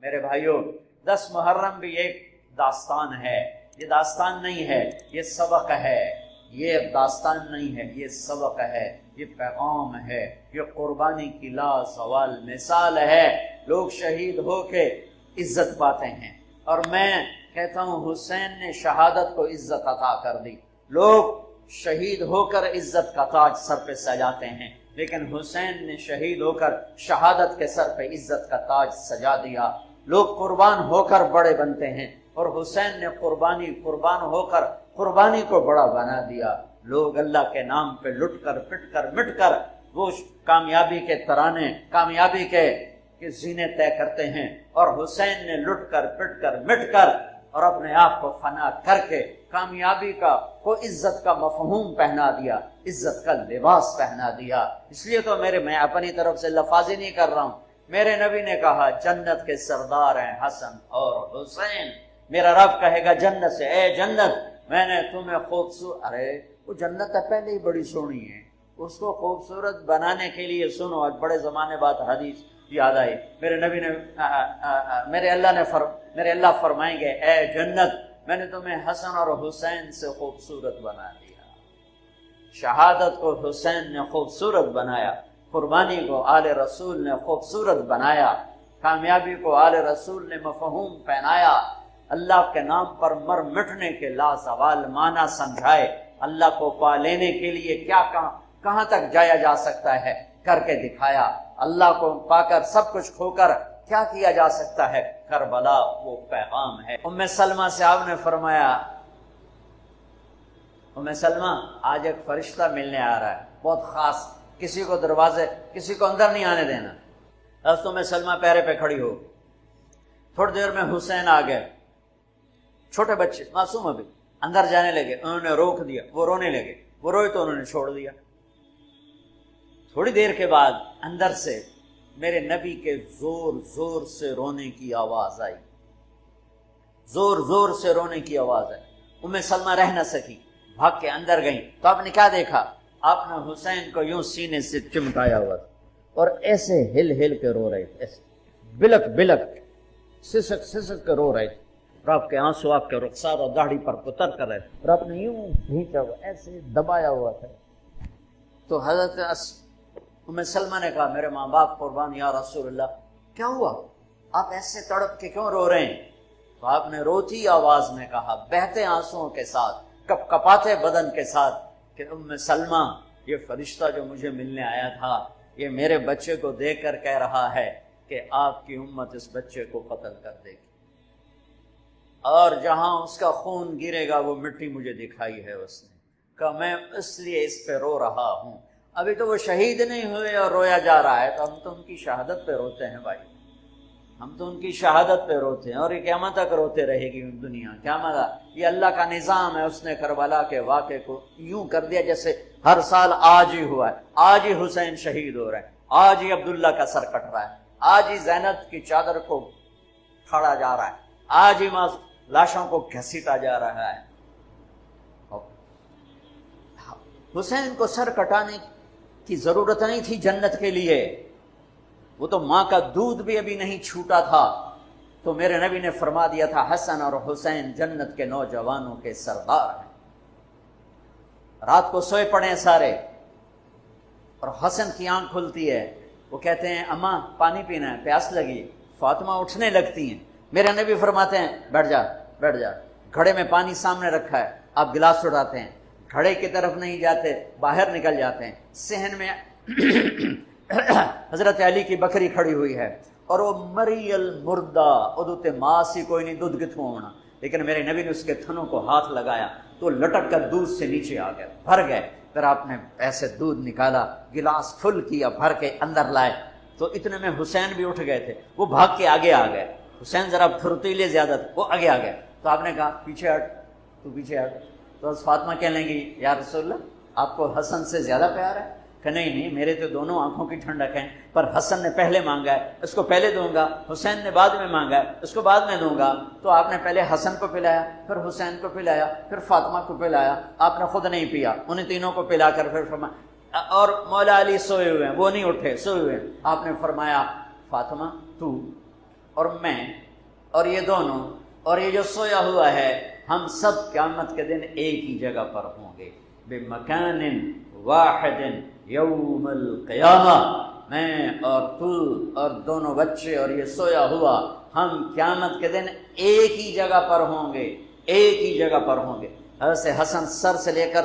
میرے بھائیوں، 10 محرم بھی ایک داستان ہے، یہ داستان نہیں ہے، یہ سبق ہے، یہ داستان نہیں ہے، یہ سبق ہے، یہ پیغام ہے، یہ قربانی کی لازوال مثال ہے۔ لوگ شہید ہو کے عزت پاتے ہیں، اور میں کہتا ہوں حسین نے شہادت کو عزت عطا کر دی۔ لوگ شہید ہو کر عزت کا تاج سر پہ سجاتے ہیں، لیکن حسین نے شہید ہو کر شہادت کے سر پہ عزت کا تاج سجا دیا۔ لوگ قربان ہو کر بڑے بنتے ہیں، اور حسین نے قربان ہو کر قربانی کو بڑا بنا دیا۔ لوگ اللہ کے نام پہ لٹ کر پٹ کر مٹ کر وہ کامیابی کے ترانے، کامیابی کے زینے طے کرتے ہیں، اور حسین نے لٹ کر پٹ کر مٹ کر اور اپنے آپ کو فنا کر کے کامیابی کو عزت کا مفہوم پہنا دیا، عزت کا لباس پہنا دیا۔ اس لیے تو میں اپنی طرف سے لفاظی نہیں کر رہا ہوں، میرے نبی نے کہا جنت کے سردار ہیں حسن اور حسین۔ میرا رب کہے گا جنت سے، اے جنت میں نے تمہیں خوبصورت، ارے وہ جنت پہلے ہی بڑی سونی ہے، اس کو خوبصورت بنانے کے لیے سنو، آج بڑے زمانے بعد حدیث یاد آئی، میرے نبی نے میرے اللہ فرمائیں گے اے جنت میں نے تمہیں حسن اور حسین سے خوبصورت بنا دیا۔ شہادت کو حسین نے خوبصورت بنایا، قربانی کو آل رسول نے خوبصورت بنایا، کامیابی کو آل رسول نے مفہوم پہنایا، اللہ کے نام پر مر مٹنے کے لازوال معنی سمجھائے، اللہ کو پا لینے کے لیے کیا کہاں تک جایا جا سکتا ہے کر کے دکھایا، اللہ کو پا کر سب کچھ کھو کر کیا کیا جا سکتا ہے، کربلا وہ پیغام ہے۔ ام سلمہ سے آپ نے فرمایا، ام سلمہ آج ایک فرشتہ ملنے آ رہا ہے بہت خاص، کسی کو اندر نہیں آنے دینا۔ بس ام سلمہ پیرے پہ کھڑی ہو، تھوڑی دیر میں حسین آ گئے، چھوٹے بچے معصوم ابھی اندر جانے لگے، انہوں نے روک دیا، وہ رونے لگے، وہ روئے تو انہوں نے چھوڑ دیا۔ تھوڑی دیر کے بعد اندر سے میرے نبی کے زور زور سے رونے کی آواز آئی، زور زور سے رونے کی آواز آئی۔ ام سلمہ رہ نہ سکی، بھاگ کے اندر گئیں تو آپ نے کیا دیکھا، آپ نے حسین کو یوں سینے سے چمٹایا ہوا تھا اور ایسے ہل ہل کے رو رہے تھے، ایسے بلک بلک سسک سسک کے رو رہے تھے، اور آپ کے آنسو آپ کے رخسار اور داڑھی پر اتر کر رہے تھے، اور آپ نے یوں بھینچا ہوا ایسے دبایا ہوا تھا۔ تو حضرت ام سلمہ نے کہا میرے ماں باپ قربان یا رسول اللہ، کیا ہوا، آپ ایسے تڑپ کے کیوں رو رہے ہیں؟ تو آپ نے روتی آواز میں کہا، بہتے آنسوؤں کے ساتھ، کپ کپاتے بدن کے ساتھ، کہ ام سلمہ یہ فرشتہ جو مجھے ملنے آیا تھا یہ میرے بچے کو دیکھ کر کہہ رہا ہے کہ آپ کی امت اس بچے کو قتل کر دے گی، اور جہاں اس کا خون گرے گا وہ مٹی مجھے دکھائی ہے اس نے، کہ میں اس لیے اس پہ رو رہا ہوں۔ ابھی تو وہ شہید نہیں ہوئے اور رویا جا رہا ہے، تو ہم تو ان کی شہادت پہ روتے ہیں بھائی، ہم تو ان کی شہادت پہ روتے ہیں، اور یہ قیامت تک روتے رہے گی دنیا، قیامت۔ یہ اللہ کا نظام ہے، اس نے کربلا کے واقعے کو یوں کر دیا جیسے ہر سال آج ہی ہوا ہے، آج ہی حسین شہید ہو رہا ہے، آج ہی عبداللہ کا سر کٹ رہا ہے، آج ہی زینب کی چادر کو کھاڑا جا رہا ہے، آج ہی لاشوں کو گھسیٹا جا رہا ہے۔ حسین کو سر کٹانے کی ضرورت نہیں تھی جنت کے لیے، وہ تو ماں کا دودھ بھی ابھی نہیں چھوٹا تھا، تو میرے نبی نے فرما دیا تھا حسن اور حسین جنت کے نوجوانوں کے سردار ہیں۔ رات کو سوئے پڑے ہیں سارے، اور حسن کی آنکھ کھلتی ہے، وہ کہتے ہیں اماں پانی پینا ہے، پیاس لگی، فاطمہ اٹھنے لگتی ہیں، میرے نبی فرماتے ہیں بیٹھ جا بیٹھ جا، گھڑے میں پانی سامنے رکھا ہے، آپ گلاس اٹھاتے ہیں، گھڑے کی طرف نہیں جاتے، باہر نکل جاتے ہیں، صحن میں حضرت علی کی بکری کھڑی ہوئی ہے، اور وہ مری المردہ ادوتے ماسی کوئی نہیں دودھ کتوں ہونا، لیکن میرے نبی نے اس کے تھنوں کو ہاتھ لگایا تو لٹک کر دودھ سے نیچے آ گئے، بھر گئے، پھر آپ نے ایسے دودھ نکالا، گلاس فل کیا، بھر کے اندر لائے، تو اتنے میں حسین بھی اٹھ گئے تھے، وہ بھاگ کے آگے آ گئے، حسین ذرا پھرتیلے زیادہ تھے، وہ آگے آ گئے، تو آپ نے کہا پیچھے ہٹ، تو پیچھے ہٹ، تو فاطمہ کہنے لگی یا رسول اللہ آپ کو حسن سے زیادہ پیار ہے؟ کہ نہیں میرے تو دونوں آنکھوں کی ٹھنڈک ہے، پر حسن نے پہلے مانگا ہے، اس کو پہلے دوں گا، حسین نے بعد میں مانگا ہے، اس کو بعد میں دوں گا، تو آپ نے پہلے حسن کو پلایا، پھر حسین کو پلایا، پھر فاطمہ کو پلایا، آپ نے خود نہیں پیا، انہیں تینوں کو پلا کر پھر فرمایا، اور مولا علی سوئے ہوئے ہیں، وہ نہیں اٹھے، سوئے ہوئے ہیں، آپ نے فرمایا فاطمہ تو اور میں اور یہ دونوں اور یہ جو سویا ہوا ہے، ہم سب قیامت کے دن ایک ہی جگہ پر ہوں گے، بمکان واحد یوم القیامہ۔ میں اور تو اور دونوں بچے اور یہ سویا ہوا، ہم قیامت کے دن ایک ہی جگہ پر ہوں گے، ایک ہی جگہ پر ہوں گے۔ حضرت حسن سر سے لے کر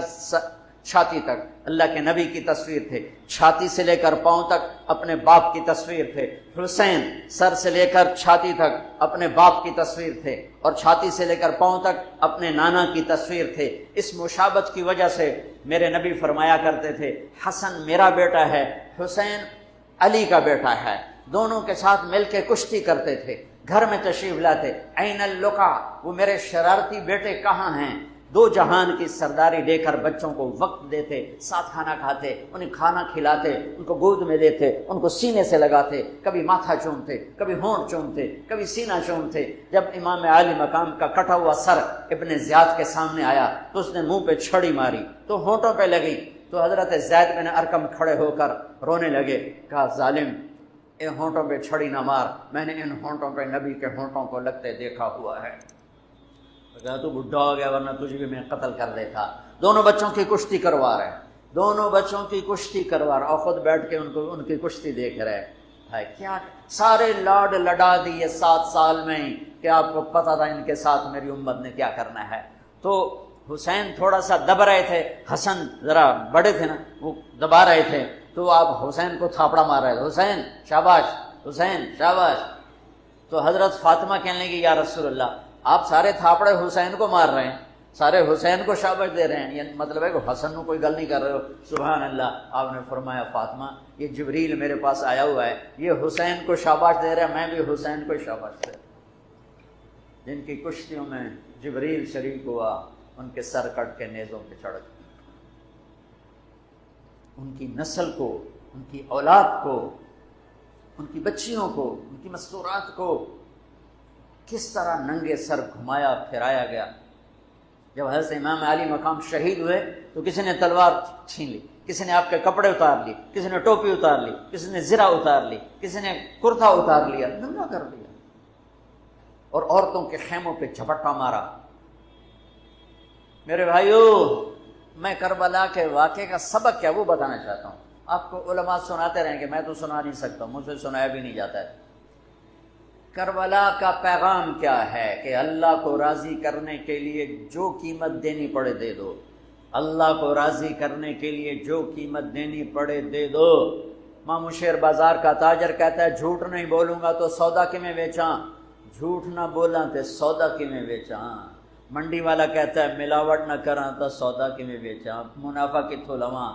چھاتی تک اللہ کے نبی کی تصویر تھے، چھاتی سے لے کر پاؤں تک اپنے باپ کی تصویر تھے۔ حسین سر سے لے کر چھاتی تک اپنے باپ کی تصویر تھے، اور چھاتی سے لے کر پاؤں تک اپنے نانا کی تصویر تھے۔ اس مشابہت کی وجہ سے میرے نبی فرمایا کرتے تھے، حسن میرا بیٹا ہے، حسین علی کا بیٹا ہے۔ دونوں کے ساتھ مل کے کشتی کرتے تھے، گھر میں تشریف لاتے، عین اللقا، وہ میرے شرارتی بیٹے کہاں ہیں؟ دو جہان کی سرداری دے کر بچوں کو وقت دیتے، ساتھ کھانا کھاتے، انہیں کھانا کھلاتے، ان کو گود میں لیتے، ان کو سینے سے لگاتے، کبھی ماتھا چومتے، کبھی ہونٹ چومتے، کبھی سینہ چومتے۔ جب امام عالی مقام کا کٹا ہوا سر ابن زیاد کے سامنے آیا تو اس نے منہ پہ چھڑی ماری تو ہونٹوں پہ لگی، تو حضرت زید بن ارقم کھڑے ہو کر رونے لگے، کہا ظالم، ان ہونٹوں پہ چھڑی نہ مار، میں نے ان ہونٹوں پہ نبی کے ہونٹوں کو لگتے دیکھا ہوا ہے۔ کہا تو بڈھا ہو گیا ورنہ تجھ بھی میں قتل کر دیتا۔ دونوں بچوں کی کشتی کروا رہے، دونوں بچوں کی کشتی کروا رہے، اور خود بیٹھ کے ان کی کشتی دیکھ رہے ہے۔ کیا سارے لاڈ لڈا دیے 7 سال میں ہی کہ آپ کو پتا تھا ان کے ساتھ میری امت نے کیا کرنا ہے۔ تو حسین تھوڑا سا دب رہے تھے، حسن ذرا بڑے تھے نا، وہ دبا رہے تھے، تو آپ حسین کو تھاپڑا مار رہے تھے، حسین شاباش، حسین شاباش۔ تو حضرت فاطمہ کہنے لگی، یا رسول اللہ، آپ سارے تھاپڑے حسین کو مار رہے ہیں، سارے حسین کو شاباش دے رہے ہیں، یہ مطلب ہے کہ حسن کو کوئی گل نہیں کر رہے ہو۔ سبحان اللہ۔ آپ نے فرمایا، فاطمہ، یہ جبریل میرے پاس آیا ہوا ہے، یہ حسین کو شاباش دے رہا ہے، میں بھی حسین کو شاباش دے رہا ہوں۔ جن کی کشتیوں میں جبریل شریک ہوا، ان کے سر کٹ کے نیزوں پہ چڑھ گئے، ان کی نسل کو، ان کی اولاد کو، ان کی بچیوں کو، ان کی مستورات کو کس طرح ننگے سر گھمایا پھرایا گیا۔ جب حضرت امام علی مقام شہید ہوئے تو کسی نے تلوار چھین لی، کسی نے آپ کے کپڑے اتار لی، کسی نے ٹوپی اتار لی، کسی نے زرہ اتار لی، کسی نے کرتا اتار لیا، ننگا کر دیا، اور عورتوں کے خیموں پہ جھپٹا مارا۔ میرے بھائیو، میں کربلا کے واقعے کا سبق کیا وہ بتانا چاہتا ہوں۔ آپ کو علماء سناتے رہیں گے، میں تو سنا نہیں سکتا، مجھ سے سنایا بھی نہیں جاتا ہے۔ کربلا کا پیغام کیا ہے کہ اللہ کو راضی کرنے کے لیے جو قیمت دینی پڑے دے دو، اللہ کو راضی کرنے کے لیے جو قیمت دینی پڑے دے دو۔ مامو شیر بازار کا تاجر کہتا ہے، جھوٹ نہیں بولوں گا تو سودا کی میں بیچاں، جھوٹ نہ بولاں تو سودا کی میں بیچاں۔ منڈی والا کہتا ہے، ملاوٹ نہ کراں تو سودا کی میں بیچاں، منافع کتھوں لواں۔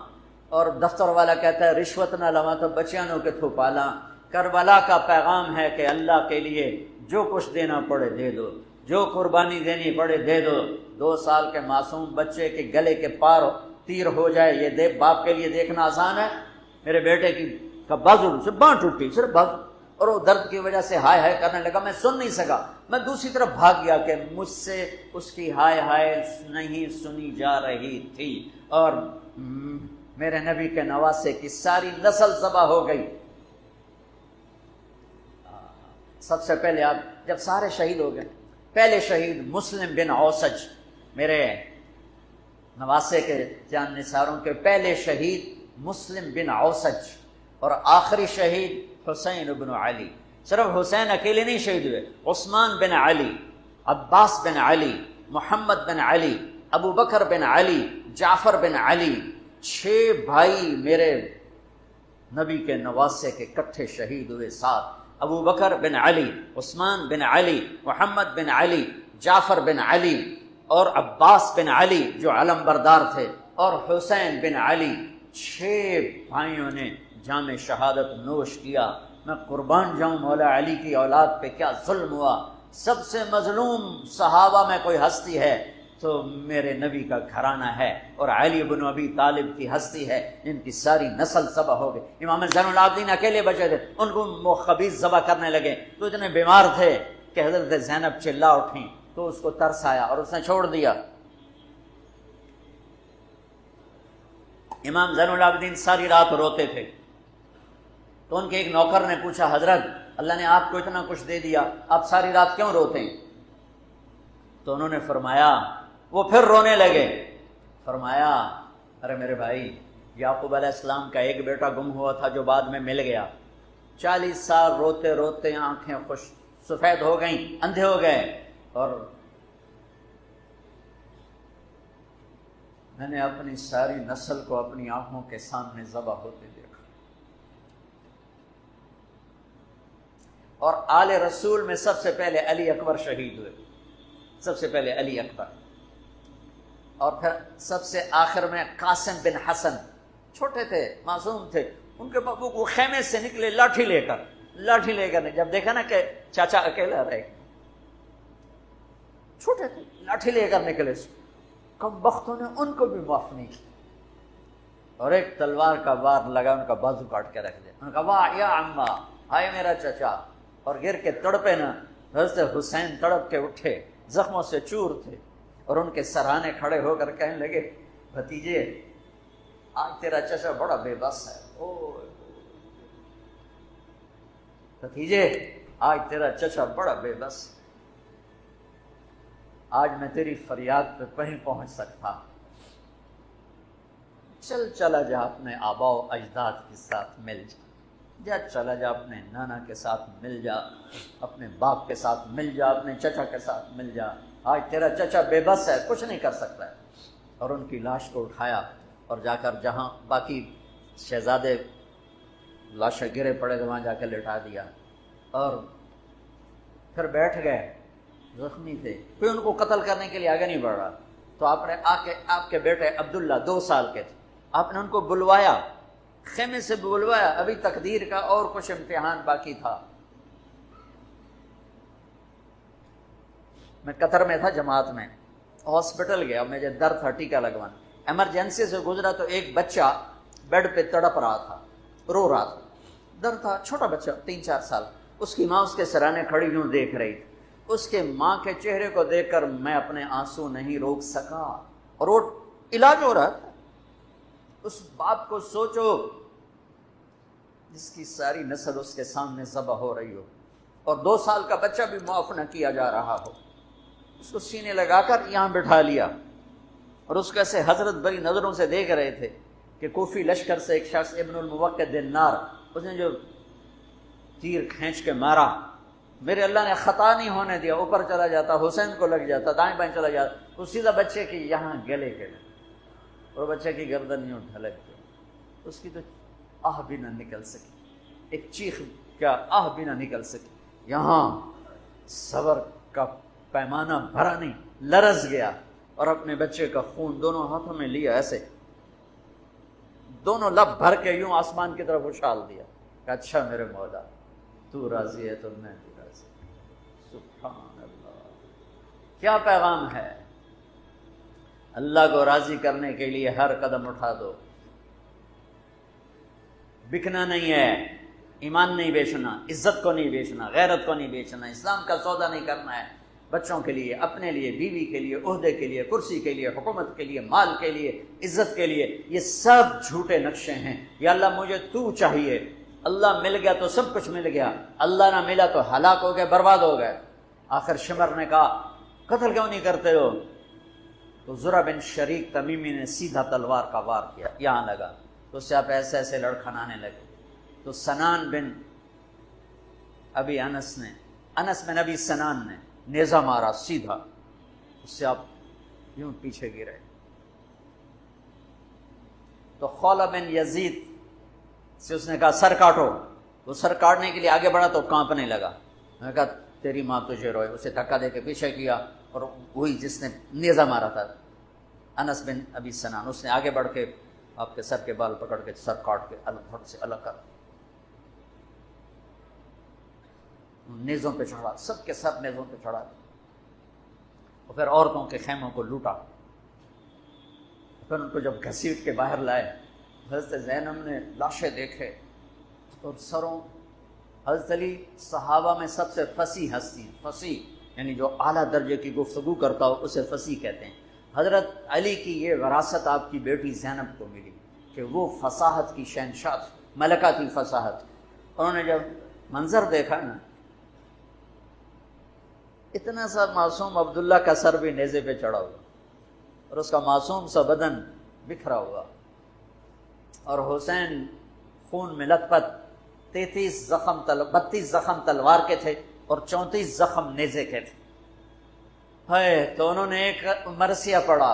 اور دفتر والا کہتا ہے، رشوت نہ لواں تو بچیانوں کتھوں پالاں۔ کربلا کا پیغام ہے کہ اللہ کے لیے جو کچھ دینا پڑے دے دو، جو قربانی دینی پڑے دے دو۔ 2 سال کے معصوم بچے کے گلے کے پار تیر ہو جائے، یہ باپ کے لیے دیکھنا آسان ہے؟ میرے بیٹے کا بازو سے باں ٹوٹی، صرف بازو، اور وہ درد کی وجہ سے ہائے ہائے کرنے لگا، میں سن نہیں سکا، میں دوسری طرف بھاگ گیا کہ مجھ سے اس کی ہائے ہائے نہیں سنی جا رہی تھی، اور میرے نبی کے نواسے کی ساری نسل ذبح ہو گئی۔ سب سے پہلے آپ جب سارے شہید ہو گئے، پہلے شہید مسلم بن اوسج، میرے نواسے کے جان نثاروں کے پہلے شہید مسلم بن اوسج، اور آخری شہید حسین بن علی۔ صرف حسین اکیلے نہیں شہید ہوئے، عثمان بن علی، عباس بن علی، محمد بن علی، ابو بکر بن علی، جعفر بن علی، 6 بھائی میرے نبی کے نواسے کے کٹھے شہید ہوئے۔ 7 ابو بکر بن علی، عثمان بن علی، محمد بن علی، جعفر بن علی، اور عباس بن علی جو علم بردار تھے، اور حسین بن علی۔ 6 بھائیوں نے جام شہادت نوش کیا۔ میں قربان جاؤں مولا علی کی اولاد پہ کیا ظلم ہوا۔ سب سے مظلوم صحابہ میں کوئی ہستی ہے تو میرے نبی کا گھرانہ ہے، اور علی بن ابی طالب کی ہستی ہے جن کی ساری نسل ذبح ہو گئی۔ امام زین العابدین اکیلے بچے تھے، ان کو وہ خبیث ذبح کرنے لگے تو اتنے بیمار تھے کہ حضرت زینب چلا اٹھیں تو اس کو ترس آیا اور اس نے چھوڑ دیا۔ امام زین العابدین ساری رات روتے تھے تو ان کے ایک نوکر نے پوچھا، حضرت اللہ نے آپ کو اتنا کچھ دے دیا، آپ ساری رات کیوں روتے ہیں؟ تو انہوں نے فرمایا، وہ پھر رونے لگے، فرمایا ارے میرے بھائی، یعقوب علیہ السلام کا ایک بیٹا گم ہوا تھا جو بعد میں مل گیا، 40 سال روتے روتے آنکھیں خوش سفید ہو گئیں، اندھے ہو گئے، اور میں نے اپنی ساری نسل کو اپنی آنکھوں کے سامنے ذبح ہوتے دیکھا۔ اور آل رسول میں سب سے پہلے علی اکبر شہید ہوئے، سب سے پہلے علی اکبر، اور پھر سب سے آخر میں قاسم بن حسن، چھوٹے تھے، معصوم تھے، ان کے بابو کو خیمے سے نکلے لاٹھی لے کر جب دیکھا نا کہ چاچا اکیلا رہے، چھوٹے تھے، لاٹھی لے کر نکلے، کم بختوں نے ان کو بھی معاف نہیں کی، اور ایک تلوار کا وار لگا، ان کا بازو کاٹ کے رکھ دیا، ان کا واہ یا عمہ، ہائے میرا چچا، اور گر کے تڑپے نا، حضرت حسین تڑپ کے اٹھے، زخموں سے چور تھے، اور ان کے سرانے کھڑے ہو کر کہنے لگے بھتیجے آج تیرا چچا بڑا بے بس ہے، او بھتیجے آج تیرا چچا بڑا بے بس، آج میں تیری فریاد پہ کہیں پہنچ سکتا، چلا جا اپنے آباء و اجداد کے ساتھ مل جا، چلا جا اپنے نانا کے ساتھ مل جا، اپنے باپ کے ساتھ مل جا، اپنے چچا کے ساتھ مل جا، آج تیرا چچا بے بس ہے، کچھ نہیں کر سکتا ہے۔ اور ان کی لاش کو اٹھایا اور جا کر جہاں باقی شہزادے لاشیں گرے پڑے تھے وہاں جا کے لٹا دیا، اور پھر بیٹھ گئے، زخمی تھے، کوئی ان کو قتل کرنے کے لیے آگے نہیں بڑھ رہا، تو آپ نے آپ کے بیٹے عبداللہ 2 سال کے تھے، آپ نے ان کو بلوایا، خیمے سے بلوایا، ابھی تقدیر کا اور کچھ امتحان باقی تھا۔ میں قطر میں تھا جماعت میں، ہاسپٹل گیا، مجھے درد تھا ٹیکا لگوانا، ایمرجنسی سے گزرا تو ایک بچہ بیڈ پہ تڑپ رہا تھا، رو رہا تھا، درد تھا، چھوٹا بچہ 3-4 سال، اس کی ماں اس کے سرانے کھڑی یوں دیکھ رہی تھی، اس کے ماں کے چہرے کو دیکھ کر میں اپنے آنسو نہیں روک سکا، اور وہ علاج ہو رہا تھا۔ اس باپ کو سوچو جس کی ساری نسل اس کے سامنے ذبح ہو رہی ہو، اور 2 سال کا بچہ بھی معاف نہ کیا جا رہا ہو، اس کو سینے لگا کر یہاں بٹھا لیا، اور اس کو ایسے حضرت بڑی نظروں سے دیکھ رہے تھے کہ کوفی لشکر سے ایک شخص ابن الموقد النار، اس نے جو تیر کھینچ کے مارا، میرے اللہ نے خطا نہیں ہونے دیا، اوپر چلا جاتا، حسین کو لگ جاتا، دائیں بائیں چلا جاتا، وہ سیدھا بچے کی یہاں گلے کے لگا، اور بچے کی گردن یوں ڈھلک گئی، اس کی تو آہ بھی نہ نکل سکی، ایک چیخ کا آہ بھی نہ نکل سکی، یہاں صبر کا پیمانہ بھرا نہیں، لرز گیا، اور اپنے بچے کا خون دونوں ہاتھوں میں لیا، ایسے دونوں لب بھر کے یوں آسمان کی طرف اچھال دیا کہ اچھا میرے مولا تو راضی ہے تو میں بھی راضی۔ سبحان اللہ، کیا پیغام ہے! اللہ کو راضی کرنے کے لیے ہر قدم اٹھا دو، بکنا نہیں ہے، ایمان نہیں بیچنا، عزت کو نہیں بیچنا، غیرت کو نہیں بیچنا، اسلام کا سودا نہیں کرنا ہے، بچوں کے لیے، اپنے لیے، بیوی کے لیے، عہدے کے لیے، کرسی کے لیے، حکومت کے لیے، مال کے لیے، عزت کے لیے، یہ سب جھوٹے نقشے ہیں۔ یا اللہ مجھے تو چاہیے، اللہ مل گیا تو سب کچھ مل گیا، اللہ نہ ملا تو ہلاک ہو گئے، برباد ہو گئے۔ آخر شمر نے کہا قتل کیوں نہیں کرتے ہو؟ تو زرع بن شریک تمیمی نے سیدھا تلوار کا وار کیا، یہاں لگا، تو اس سے آپ ایسے ایسے لڑکھنانے لگے، تو سنان بن ابی انس بن ابی سنان نے نیزہ مارا سیدھا، اس سے آپ یوں پیچھے گرے۔ تو خولہ بن یزید سے اس نے کہا سر کاٹو، وہ سر کاٹنے کے لیے آگے بڑھا تو کانپنے لگا، میں نے کہا تیری ماں تجھے روئے، اسے دھکا دے کے پیچھے کیا، اور وہی جس نے نیزہ مارا تھا انس بن ابی سنان، اس نے آگے بڑھ کے آپ کے سر کے بال پکڑ کے سر کاٹ کے الگ سے الگ کر، نیزوں پہ چڑھا، سب کے سر نیزوں پہ چڑھا، اور پھر عورتوں کے خیموں کو لوٹا، پھر ان کو جب گھسیٹ کے باہر لائے، حضرت زینب نے لاشیں دیکھے اور سروں، حضرت علی صحابہ میں سب سے فصیح ہستی ہیں، فصیح یعنی جو اعلیٰ درجے کی گفتگو کرتا ہو اسے فصیح کہتے ہیں۔ حضرت علی کی یہ وراثت آپ کی بیٹی زینب کو ملی کہ وہ فصاحت کی شہنشاہ، ملکہ تھی فصاحت۔ انہوں نے جب منظر دیکھا نا، اتنا سا معصوم عبداللہ کا سر بھی نیزے پہ چڑھا ہوا اور اس کا معصوم سا بدن بکھرا ہوا، اور حسین خون میں لت پت، 32 زخم تلوار کے تھے اور 34 زخم نیزے کے تھے۔ تو انہوں نے ایک مرثیہ پڑھا،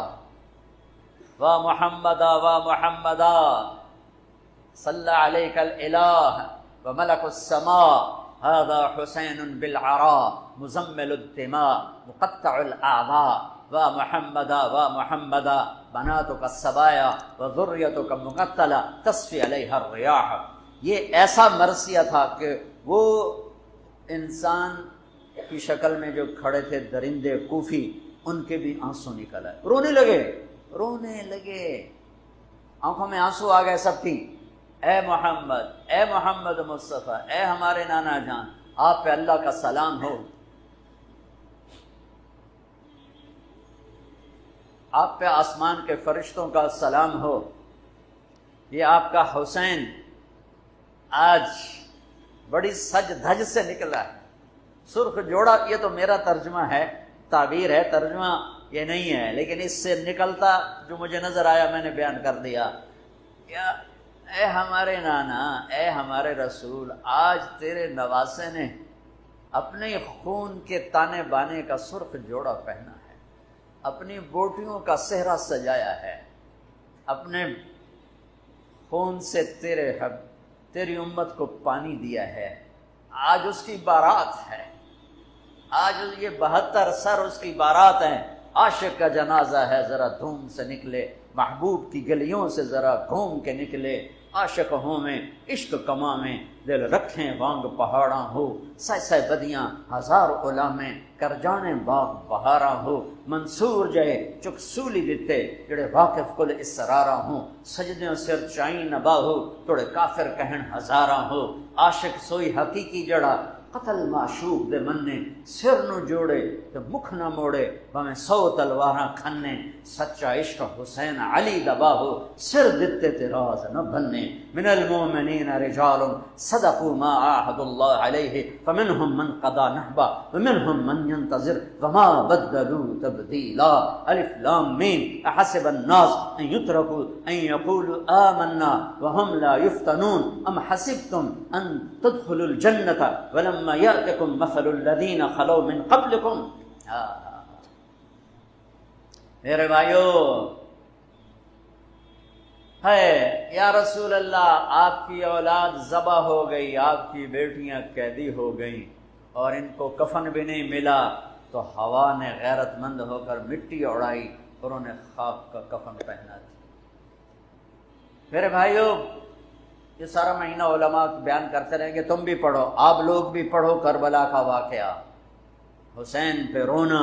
وا محمدا وا محمدا صلی علیک الالہ وملک السماء هذا حسین بالعراء مزمل الدماء مقطع الاعضاء وا محمدا وا محمدا بناتک السبایا وذریتک مقتلہ تصفی علیہا الریاح۔ یہ ایسا مرثیہ تھا کہ وہ انسان کی شکل میں جو کھڑے تھے درندے کوفی، ان کے بھی آنسو نکل آئے، رونے لگے، آنکھوں میں آنسو آ گئے سب کی۔ اے محمد مصطفیٰ، اے ہمارے نانا جان، آپ پہ اللہ کا سلام ہو، آپ پہ آسمان کے فرشتوں کا سلام ہو، یہ آپ کا حسین آج بڑی سج دھج سے نکلا ہے، سرخ جوڑا۔ یہ تو میرا ترجمہ ہے، تعبیر ہے، ترجمہ یہ نہیں ہے، لیکن اس سے نکلتا جو مجھے نظر آیا میں نے بیان کر دیا۔ کیا اے ہمارے نانا، اے ہمارے رسول، آج تیرے نواسے نے اپنے خون کے تانے بانے کا سرخ جوڑا پہنا ہے، اپنی بوٹیوں کا صحرا سجایا ہے، اپنے خون سے تیری امت کو پانی دیا ہے، آج اس کی بارات ہے، آج یہ 72 سر اس کی بارات ہیں۔ عاشق کا جنازہ ہے، ذرا دھوم سے نکلے، محبوب کی گلیوں سے ذرا گھوم کے نکلے، عاشق ہوں میں عشق کما میں دل رکھیں وانگ پہاڑاں ہو، سہ بدیاں ہزار غلامیں کر جانے باغ بہاراں ہو، منصور جائے چک سولی دیتے جڑے واقف کل اسراراں ہوں، سجدیوں سر چائیں نبا ہو توڑے کافر کہن ہزاراں ہو، عاشق سوئی حقیقی جڑا قتل معشوق دے مننے، سر نو جوڑے تے مکھ نہ موڑے بھویں 100 تلواراں کھنے، سچا عشق حسین علی دبا ہو، سر دتے تے راز نہ بننے، من المؤمنین رجال صدقوا ما عاهدوا الله عليه فمنهم من قضى نحبا ومنهم من ينتظر وما بدلوا تبديلا۔ الف لام میم، احسب الناس ان يتركوا ان يقولوا آمنا وهم لا يفتنون ام حسبتم ان تدخلوا الجنة ولما يأتكم مثل الذين خلوا من قبلكم۔ میرے بھائیو، ہے یا رسول اللہ، آپ کی اولاد ذبح ہو گئی، آپ کی بیٹیاں قیدی ہو گئیں اور ان کو کفن بھی نہیں ملا، تو ہوا نے غیرت مند ہو کر مٹی اڑائی اور انہیں خاک کا کفن پہنا دیا۔ میرے بھائیو، یہ سارا مہینہ علماء بیان کرتے رہیں گے، تم بھی پڑھو، آپ لوگ بھی پڑھو کربلا کا واقعہ، حسین پہ رونا،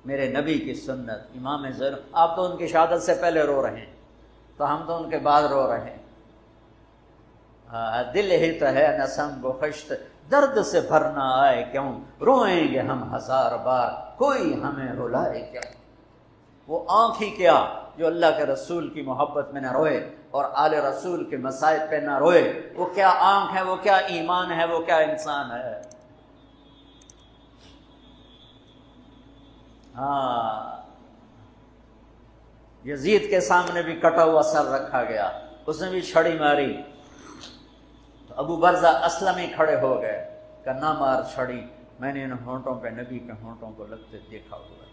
میرے نبی کی سنت، امام زین۔ آپ تو ان کی شہادت سے پہلے رو رہے ہیں، تو ہم تو ان کے بعد رو رہے ہیں۔ دل ہی تو ہے نہ سنگ و خشت، درد سے بھرنا آئے کیوں، روئیں گے ہم 1000 بار، کوئی ہمیں رلائے کیا۔ وہ آنکھ ہی کیا جو اللہ کے رسول کی محبت میں نہ روئے اور آل رسول کے مصائب پہ نہ روئے، وہ کیا آنکھ ہے، وہ کیا ایمان ہے، وہ کیا انسان ہے۔ یزید کے سامنے بھی کٹا ہوا سر رکھا گیا، اس نے بھی چھڑی ماری، تو ابو برزہ اسلمی کھڑے ہو گئے کہ نہ مار چھڑی، میں نے ان ہونٹوں پہ نبی کے ہونٹوں کو لگتے دیکھا ہوا ہے۔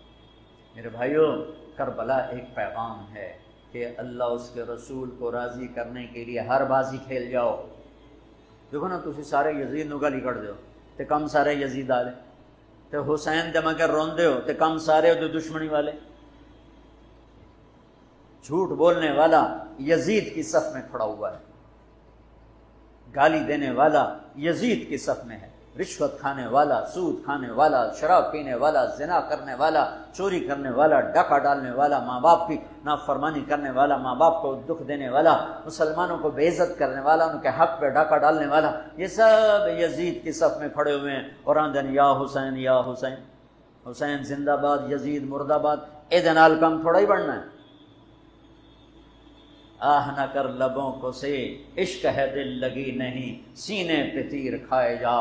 میرے بھائیوں، کربلا ایک پیغام ہے کہ اللہ اس کے رسول کو راضی کرنے کے لیے ہر بازی کھیل جاؤ۔ دیکھو نا، تسی سارے یزید نو گالی کٹ دیو تے کم سارے یزید والے، تے حسین دے مگر روندے ہو تے کم سارے ہو دشمنی والے۔ جھوٹ بولنے والا یزید کی صف میں کھڑا ہوا ہے، گالی دینے والا یزید کی صف میں ہے، رشوت کھانے والا، سود کھانے والا، شراب پینے والا، زنا کرنے والا، چوری کرنے والا، ڈاکہ ڈالنے والا، ماں باپ کی نافرمانی کرنے والا، ماں باپ کو دکھ دینے والا، مسلمانوں کو بے عزت کرنے والا، ان کے حق پہ ڈاکہ ڈالنے والا، یہ سب یزید کی صف میں کھڑے ہوئے ہیں اور آندن یا حسین یا حسین، حسین زندہ باد، یزید مردہ باد۔ اے دنال کم تھوڑا ہی بڑھنا ہے، آہ نہ کر لبوں کو سے، عشق ہے دل لگی نہیں، سینے پہ تیر کھائے جا،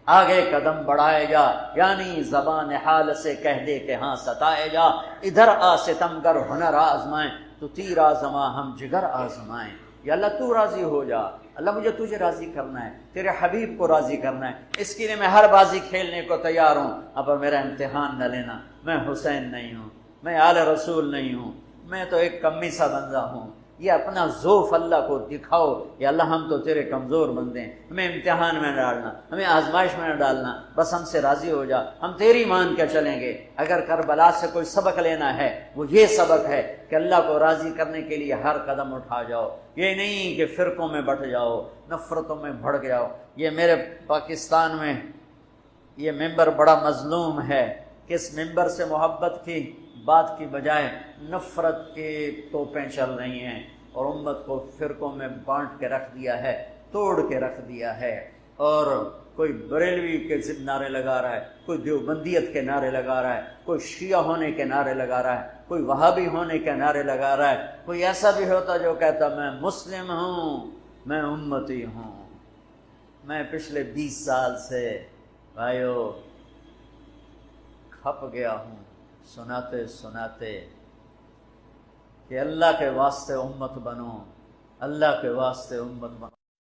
آگے قدم بڑھائے جا، یعنی زبان حال سے کہہ دے کہ ہاں ستائے جا، ادھر آ ستمگر ہنر آزمائیں، تو تیر آزما ہم جگر آزمائیں۔ یا اللہ تو راضی ہو جا، اللہ مجھے تجھے راضی کرنا ہے، تیرے حبیب کو راضی کرنا ہے، اس کے لیے میں ہر بازی کھیلنے کو تیار ہوں، اب میرا امتحان نہ لینا، میں حسین نہیں ہوں، میں آل رسول نہیں ہوں، میں تو ایک کمی سا بندہ ہوں، یہ اپنا ذوف اللہ کو دکھاؤ، یا اللہ ہم تو تیرے کمزور بندے ہیں، ہمیں امتحان میں نہ ڈالنا، ہمیں آزمائش میں نہ ڈالنا، بس ہم سے راضی ہو جا، ہم تیری مان کے چلیں گے۔ اگر کربلا سے کوئی سبق لینا ہے وہ یہ سبق ہے کہ اللہ کو راضی کرنے کے لیے ہر قدم اٹھا جاؤ، یہ نہیں کہ فرقوں میں بٹ جاؤ، نفرتوں میں بھڑک جاؤ۔ یہ میرے پاکستان میں یہ ممبر بڑا مظلوم ہے کہ اس ممبر سے محبت کی بات کی بجائے نفرت کے توپیں چل رہی ہیں، اور امت کو فرقوں میں بانٹ کے رکھ دیا ہے، توڑ کے رکھ دیا ہے، اور کوئی بریلوی کے ضد نعرے لگا رہا ہے، کوئی دیوبندیت کے نعرے لگا رہا ہے، کوئی شیعہ ہونے کے نعرے لگا رہا ہے، کوئی وہابی ہونے کے نعرے لگا رہا ہے، کوئی ایسا بھی ہوتا جو کہتا میں مسلم ہوں، میں امتی ہوں۔ میں پچھلے 20 سال سے بھائیو کھپ گیا ہوں سناتے سناتے کہ اللہ کے واسطے امت بنو، اللہ کے واسطے امت بنو۔